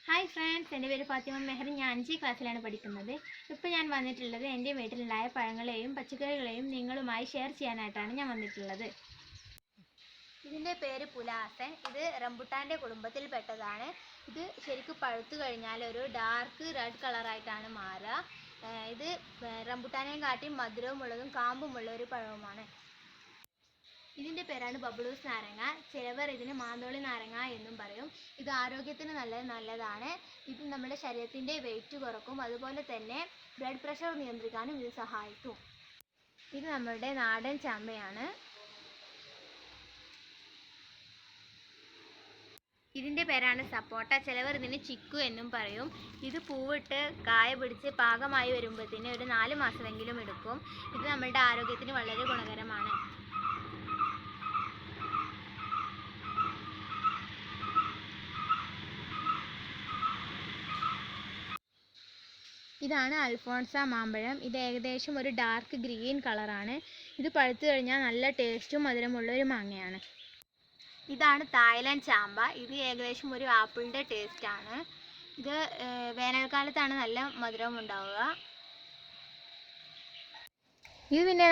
Hi friends, എൻ്റെ പേര് ഫാത്തിമ മെഹർ. ഞാൻ 5 ക്ലാസ്സിലാണ് പഠിക്കുന്നത്. ഇപ്പോൾ ഞാൻ വന്നിട്ടുള്ളത് എൻ്റെ വീട്ടിലുണ്ടായ പഴങ്ങളെയും പച്ചക്കറികളെയും നിങ്ങളുമായി ഷെയർ ചെയ്യാനായിട്ടാണ് ഞാൻ വന്നിട്ടുള്ളത്. ഇതിൻ്റെ പേര് പുലാസൻ. ഇത് റംബുട്ടാൻ്റെ കുടുംബത്തിൽപ്പെട്ടതാണ്. ഇത് ശരിക്കും പഴുത്തു കഴിഞ്ഞാൽ ഒരു ഡാർക്ക് റെഡ് കളറായിട്ടാണ് മാറുക. ഇത് റംബുട്ടാനെയും കാട്ടി മധുരവുമുള്ളതും കാമ്പുമുള്ള ഒരു പഴവുമാണ്. ഇതിൻ്റെ പേരാണ് ബബ്ലൂസ് നാരങ്ങ. ചിലവർ ഇതിന് മാന്തോളി നാരങ്ങ എന്നും പറയും. ഇത് ആരോഗ്യത്തിന് നല്ലതാണ്. ഇത് നമ്മുടെ ശരീരത്തിൻ്റെ വെയിറ്റ് കുറക്കും. അതുപോലെ തന്നെ ബ്ലഡ് പ്രഷർ നിയന്ത്രിക്കാനും ഇത് സഹായിക്കും. ഇത് നമ്മുടെ നാടൻ ചാമ്പയാണ്. ഇതിൻ്റെ പേരാണ് സപ്പോട്ട. ചിലവർ ഇതിന് ചിക്കു എന്നും പറയും. ഇത് പൂവിട്ട് കായ പിടിച്ച് പാകമായി വരുമ്പോഴത്തേന് ഒരു 4 മാസമെങ്കിലും എടുക്കും. ഇത് നമ്മുടെ ആരോഗ്യത്തിന് വളരെ ഗുണകരമാണ്. ഇതാണ് അൽഫോൺസ മാമ്പഴം. ഇത് ഏകദേശം ഒരു ഡാർക്ക് ഗ്രീൻ കളറാണ്. ഇത് പഴുത്തു കഴിഞ്ഞാൽ നല്ല ടേസ്റ്റും മധുരമുള്ള ഒരു മാങ്ങയാണ്. ഇതാണ് തായ്ലൻഡ് ചാമ്പ. ഇത് ഏകദേശം ഒരു ആപ്പിളിൻ്റെ ടേസ്റ്റാണ്. ഇത് വേനൽക്കാലത്താണ് നല്ല മധുരം ഉണ്ടാവുക. ഇത് പിന്നെ